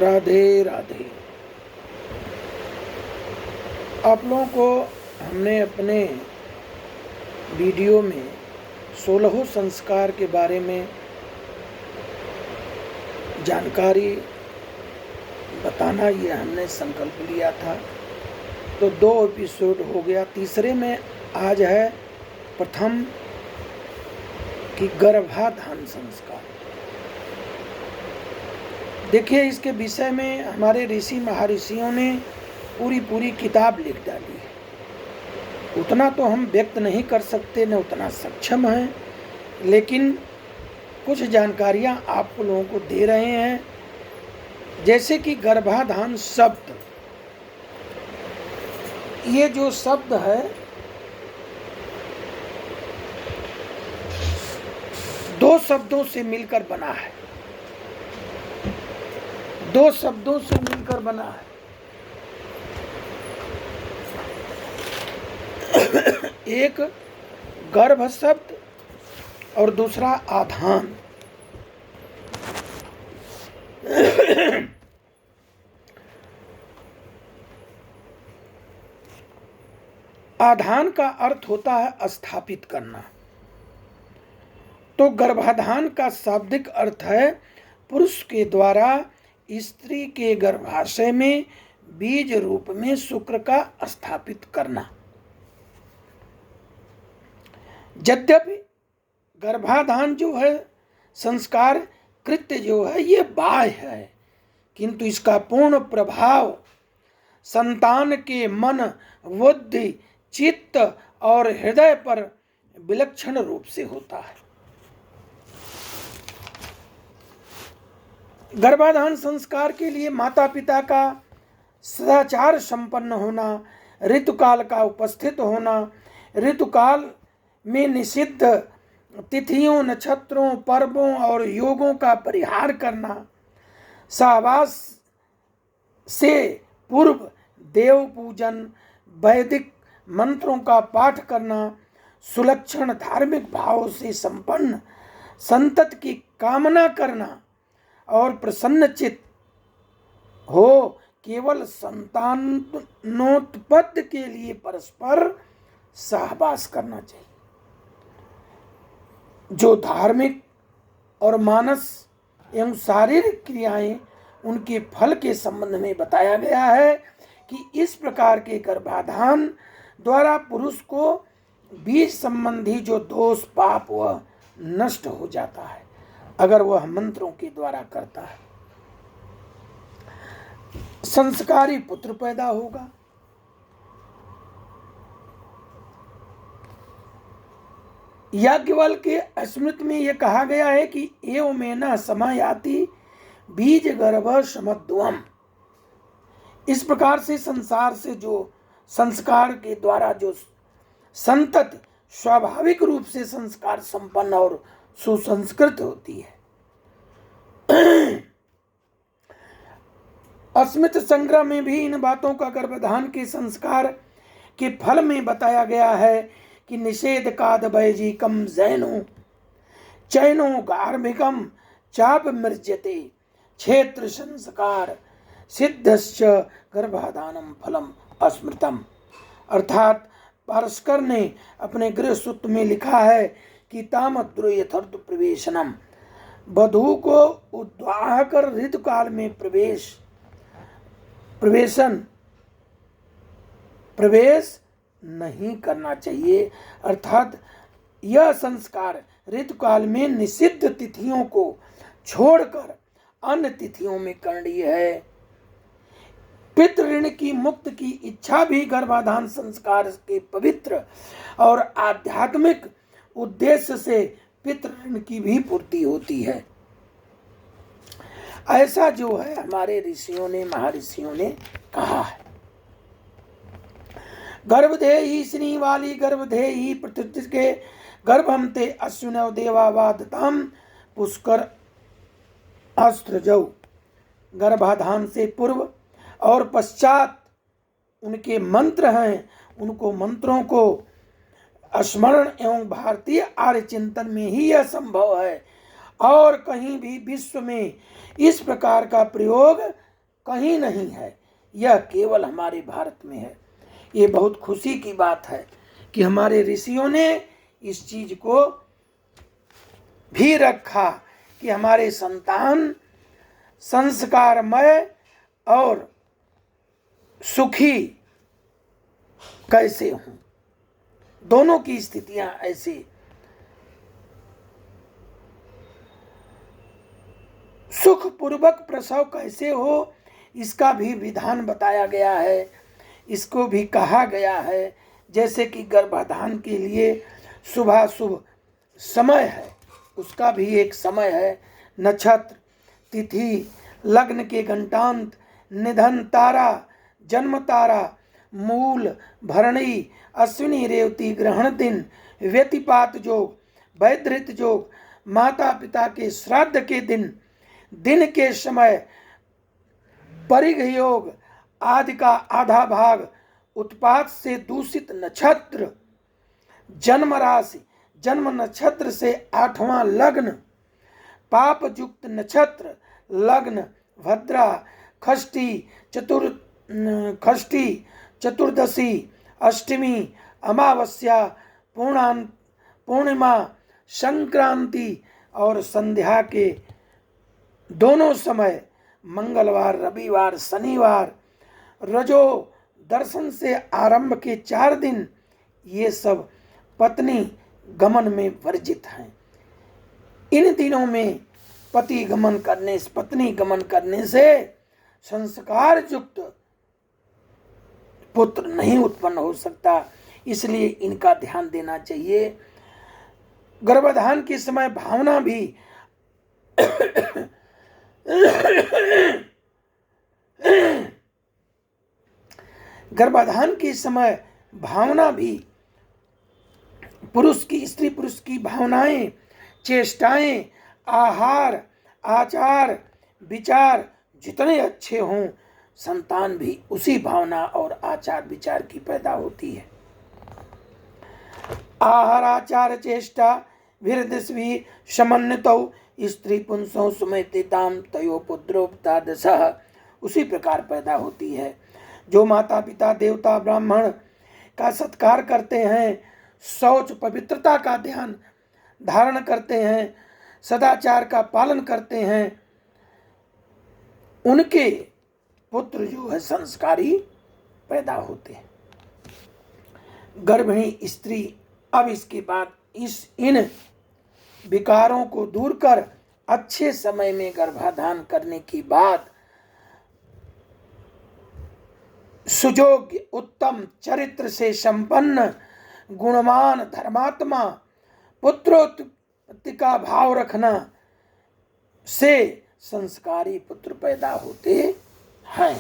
राधे राधे। आप लोगों को हमने अपने वीडियो में 16 संस्कार के बारे में जानकारी बताना ये हमने संकल्प लिया था। तो 2 एपिसोड हो गया। तीसरे में आज है प्रथम कि गर्भाधान संस्कार। देखिए, इसके विषय में हमारे ऋषि महर्षियों ने पूरी किताब लिख डाली है। उतना तो हम व्यक्त नहीं कर सकते, न उतना सक्षम हैं, लेकिन कुछ जानकारियां आप लोगों को दे रहे हैं। जैसे कि गर्भाधान शब्द, ये जो शब्द है 2 शब्दों से मिलकर बना है। 2 शब्दों से मिलकर बना है। एक गर्भ शब्द और दूसरा आधान। आधान का अर्थ होता है स्थापित करना। तो गर्भाधान का शाब्दिक अर्थ है पुरुष के द्वारा स्त्री के गर्भाशय में बीज रूप में शुक्र का स्थापित करना। यद्यपि गर्भाधान जो है संस्कार कृत्य जो है ये बाह्य है, किंतु इसका पूर्ण प्रभाव संतान के मन, बुद्धि, चित्त और हृदय पर विलक्षण रूप से होता है। गर्भाधान संस्कार के लिए माता पिता का सदाचार संपन्न होना, ऋतुकाल का उपस्थित होना, ऋतुकाल में निषिद्ध तिथियों, नक्षत्रों, पर्वों और योगों का परिहार करना, सहवास से पूर्व देव पूजन, वैदिक मंत्रों का पाठ करना, सुलक्षण धार्मिक भाव से संपन्न संतत की कामना करना और प्रसन्नचित्त हो केवल संतानोत्पत्ति के लिए परस्पर सहवास करना चाहिए। जो धार्मिक और मानस एवं शारीरिक क्रियाएं उनके फल के संबंध में बताया गया है कि इस प्रकार के गर्भाधान द्वारा पुरुष को बीज संबंधी जो दोष पाप वह नष्ट हो जाता है अगर वह मंत्रों के द्वारा करता है। संस्कारी पुत्र पैदा होगा। याज्ञवल्क्य के स्मृति में यह कहा गया है कि एवमेना समायाति बीज गर्भ समद्वम। इस प्रकार से संसार से जो संस्कार के द्वारा जो संतत स्वाभाविक रूप से संस्कार संपन्न और सुसंस्कृत होती है। अस्मित संग्रह में भी इन बातों का गर्भाधान के संस्कार के फल में बताया गया है कि निषेध काद वैजिकम जैनो चैनो गार्भिकम चाप मृज्यते क्षेत्र संस्कार सिद्धश्च गर्भाधानम फलम अस्मृतम। अर्थात पारस्कर ने अपने गृह सूत्र में लिखा है कि तामद्रो यथर्थ प्रवेशनम, वधू को उद्वाह कर ऋतुकाल में प्रवेश नहीं करना चाहिए। अर्थात यह संस्कार ऋतुकाल में निषिद्ध तिथियों को छोड़कर अन्य तिथियों में करणीय है। पितृऋण की मुक्त की इच्छा भी गर्भाधान संस्कार के पवित्र और आध्यात्मिक उद्देश्य से पितृऋण की भी पूर्ति होती है। ऐसा जो है हमारे ऋषियों ने, महर्षियों ने कहा है। गर्भधेयी श्रीवाली गर्भधेयी पृथ्वी के गर्भम ते अश्विनव देवावादताम पुष्कर अस्त्रजौ। गर्भाधान से पूर्व और पश्चात उनके मंत्र हैं, उनको मंत्रों को स्मरण एवं भारतीय आर्य चिंतन में ही यह संभव है और कहीं भी विश्व में इस प्रकार का प्रयोग कहीं नहीं है, यह केवल हमारे भारत में है। ये बहुत खुशी की बात है कि हमारे ऋषियों ने इस चीज को भी रखा कि हमारे संतान संस्कारमय और सुखी कैसे हों। दोनों की स्थितियां ऐसी। सुखपूर्वक प्रसव कैसे हो, इसका भी विधान बताया गया है। इसको भी कहा गया है, जैसे कि गर्भाधान के लिए शुभाशुभ समय है, उसका भी एक समय है। नक्षत्र, तिथि, लग्न के घंटांत, निधन तारा, जन्म तारा, मूल, भरणी, अश्विनी, रेवती, ग्रहण दिन, व्यतिपात जोग, वैधृत जोग, माता पिता के श्राद्ध के दिन, दिन के समय, परिघ योग, आदि का आधा भाग, उत्पात से दूषित नक्षत्र, जन्म राशि, जन्म नक्षत्र से 8वां लग्न, पाप युक्त नक्षत्र, लग्न, भद्रा, खष्टी, चतुर्दशी, अष्टमी, अमावस्या, पूर्णिमा, संक्रांति और संध्या के दोनों समय, मंगलवार, रविवार, शनिवार, रजो दर्शन से आरंभ के 4 दिन, ये सब पत्नी गमन में वर्जित हैं। इन दिनों में पत्नी गमन करने से संस्कार युक्त पुत्र नहीं उत्पन्न हो सकता, इसलिए इनका ध्यान देना चाहिए। गर्भाधान के समय भावना भी गर्भाधान के समय भावना भी स्त्री पुरुष की भावनाएं, चेष्टाएं, आहार, आचार, विचार जितने अच्छे हों, संतान भी उसी भावना और आचार विचार की पैदा होती है। आहार आचार चेष्टा विरदिस्वी समन्वितौ स्त्री पुंसौ सुमेतिताम तयो पुत्रोपता दशः, उसी प्रकार पैदा होती है। जो माता पिता देवता ब्राह्मण का सत्कार करते हैं, शौच पवित्रता का ध्यान धारण करते हैं, सदाचार का पालन करते हैं, उनके पुत्र जो है संस्कारी पैदा होते हैं। गर्भिणी स्त्री अब इसके बाद इन विकारों को दूर कर अच्छे समय में गर्भाधान करने की बाद सुयोग्य, उत्तम चरित्र से संपन्न, गुणवान, धर्मात्मा, पुत्रोत्पत्ति का भाव रखना से संस्कारी पुत्र पैदा होते हैं।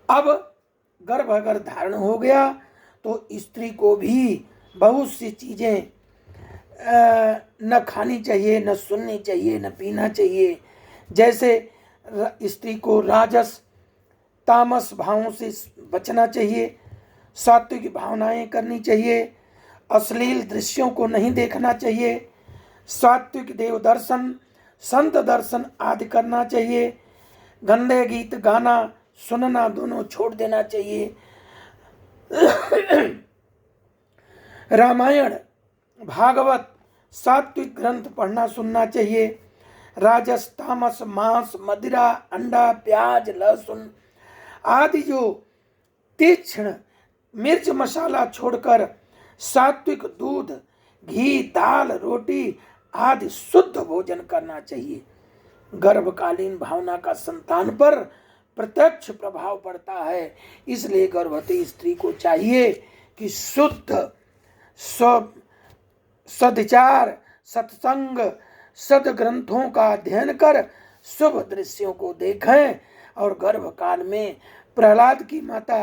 अब गर्भ अगर धारण हो गया तो स्त्री को भी बहुत सी चीजें न खानी चाहिए, न सुननी चाहिए, न पीना चाहिए। जैसे स्त्री को राजस तामस भावों से बचना चाहिए, सात्विक भावनाएं करनी चाहिए, अश्लील दृश्यों को नहीं देखना चाहिए, सात्विक देव दर्शन, संत दर्शन आदि करना चाहिए, गंदे गीत गाना सुनना दोनों छोड़ देना चाहिए। रामायण, भागवत, सात्विक ग्रंथ पढ़ना सुनना चाहिए। राजस, तामस, मांस, मदिरा, अंडा, प्याज, लहसुन आदि जो तीक्ष्ण मिर्च मसाला छोड़कर सात्विक दूध, घी, दाल, रोटी आदि शुद्ध भोजन करना चाहिए। गर्भकालीन भावना का संतान पर प्रत्यक्ष प्रभाव पड़ता है, इसलिए गर्भवती स्त्री को चाहिए कि शुद्ध सदाचार, सत्संग, सदग्रंथों का अध्ययन कर शुभ दृश्यों को देखें और गर्भकाल में प्रहलाद की माता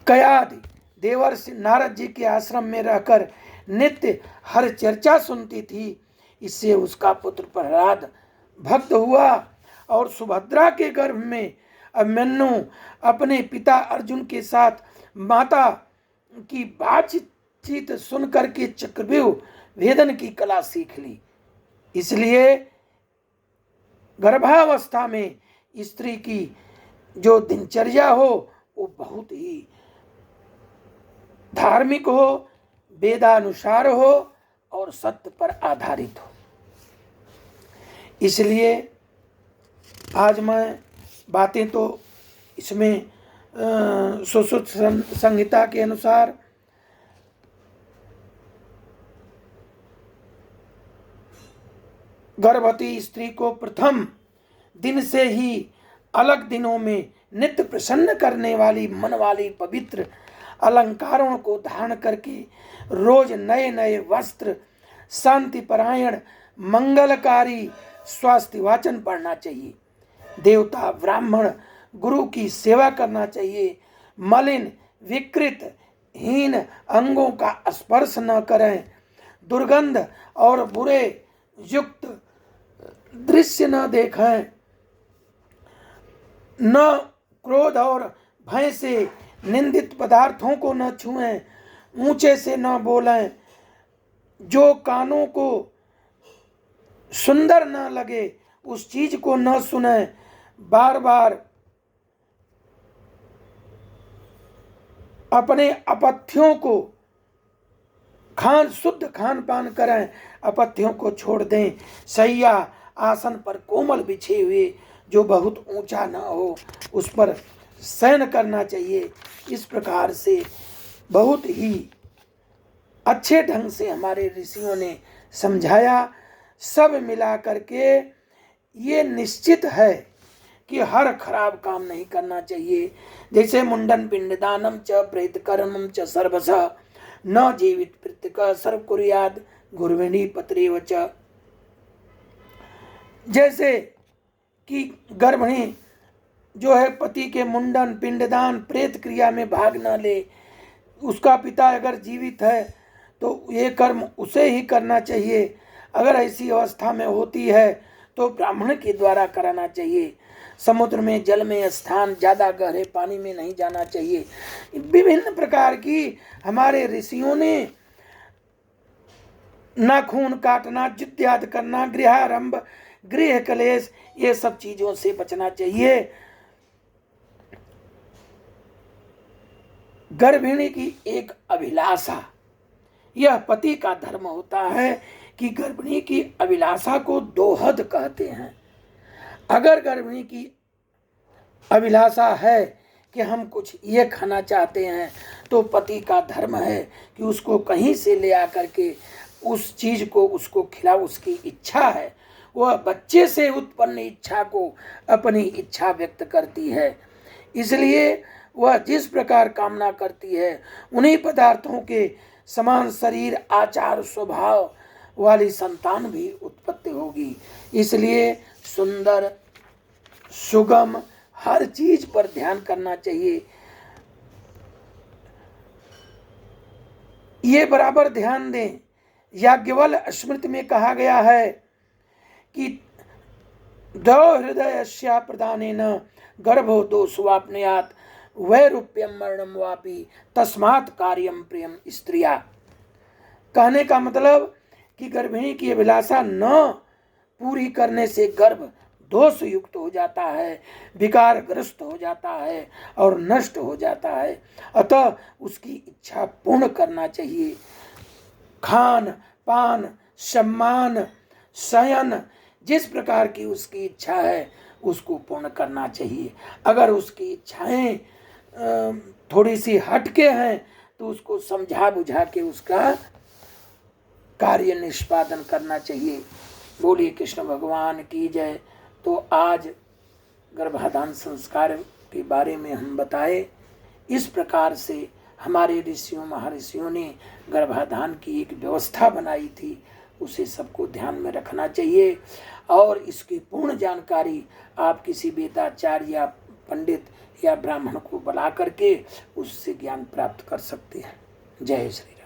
कयादि देवर्षि नारद जी के आश्रम में रहकर नित्य हर चर्चा सुनती थी। इससे उसका पुत्र प्रहलाद भक्त हुआ और सुभद्रा के गर्भ में अभिमन्यु अपने पिता अर्जुन के साथ माता की बातचीत सुनकर के चक्रव्यूह भेदन की कला सीख ली। इसलिए गर्भावस्था में स्त्री की जो दिनचर्या हो वो बहुत ही धार्मिक हो, वेदानुसार हो और सत्य पर आधारित हो। इसलिए आज मैं बातें तो इसमें सुश्रुत संहिता के अनुसार गर्भवती स्त्री को प्रथम दिन से ही अलग दिनों में नित्य प्रसन्न करने वाली मन वाली पवित्र अलंकारों को धारण करके रोज नए नए वस्त्र, शांति परायण, मंगलकारी स्वास्थ्य वाचन पढ़ना चाहिए। देवता, ब्राह्मण, गुरु की सेवा करना चाहिए। मलिन, विकृत, हीन अंगों का स्पर्श न करें। दुर्गंध और बुरे युक्त दृश्य न देखें। न क्रोध और भय से निंदित पदार्थों को न छुएं। ऊंचे से न बोलें। जो कानों को सुंदर न लगे उस चीज को न सुनें। बार बार अपने अपथ्यों को शुद्ध खान पान करें, अपथ्यों को छोड़ दें। शैया आसन पर कोमल बिछे हुए जो बहुत ऊंचा न हो उस पर शयन करना चाहिए। इस प्रकार से बहुत ही अच्छे ढंग से हमारे ऋषियों ने समझाया। सब मिला करके ये निश्चित है कि हर खराब काम नहीं करना चाहिए। जैसे मुंडन पिंडदानम च प्रेत कर्मम च सर्वशः न जीवित प्रत्यक सर्व कुर्याद गुरुविणी पत्रेव च। जैसे कि गर्भिणी जो है पति के मुंडन पिंडदान प्रेत क्रिया में भाग न ले, उसका पिता अगर जीवित है तो ये कर्म उसे ही करना चाहिए। अगर ऐसी अवस्था में होती है तो ब्राह्मण के द्वारा कराना चाहिए। समुद्र में जल में स्थान, ज़्यादा गहरे पानी में नहीं जाना चाहिए। विभिन्न प्रकार की हमारे ऋषियों ने नाखून काटना, जिद्याद करना, गृहारंभ, गृह कलेश, ये सब चीजों से बचना चाहिए। गर्भिणी की एक अभिलाषा, यह पति का धर्म होता है कि गर्भिणी की अभिलाषा को दोहद कहते हैं। अगर गर्भिणी की अभिलाषा है कि हम कुछ ये खाना चाहते हैं तो पति का धर्म है कि उसको कहीं से ले आकर के उस चीज को उसको खिला। उसकी इच्छा है, वह बच्चे से उत्पन्न इच्छा को अपनी इच्छा व्यक्त करती है। इसलिए वह जिस प्रकार कामना करती है उन्हीं पदार्थों के समान शरीर, आचार, स्वभाव वाली संतान भी उत्पत्ति होगी। इसलिए सुंदर, सुगम हर चीज पर ध्यान करना चाहिए। ये बराबर ध्यान दें। याज्ञवल्क्य स्मृति में कहा गया है कि द्रव हृदयस्या प्रदानेन गर्भो दोषवाप्नुयात् वैरूप्यम मरणम वापि तस्मात् कार्यम प्रियम स्त्रिया। कहने का मतलब कि गर्भिणी की अभिलाषा न पूरी करने से गर्भ दोष युक्त हो जाता है, विकारग्रस्त हो जाता है और नष्ट हो जाता है। अतः उसकी इच्छा पूर्ण करना चाहिए। खान पान, सम्मान, शयन, जिस प्रकार की उसकी इच्छा है उसको पूर्ण करना चाहिए। अगर उसकी इच्छाएं थोड़ी सी हटके हैं तो उसको समझा बुझा के उसका कार्य निष्पादन करना चाहिए। बोलिए कृष्ण भगवान की जय। तो आज गर्भाधान संस्कार के बारे में हम बताए। इस प्रकार से हमारे ऋषियों महर्षियों ने गर्भाधान की एक व्यवस्था बनाई थी, उसे सबको ध्यान में रखना चाहिए। और इसकी पूर्ण जानकारी आप किसी वेदाचार्य या पंडित या ब्राह्मण को बुला करके उससे ज्ञान प्राप्त कर सकते हैं। जय श्री राम।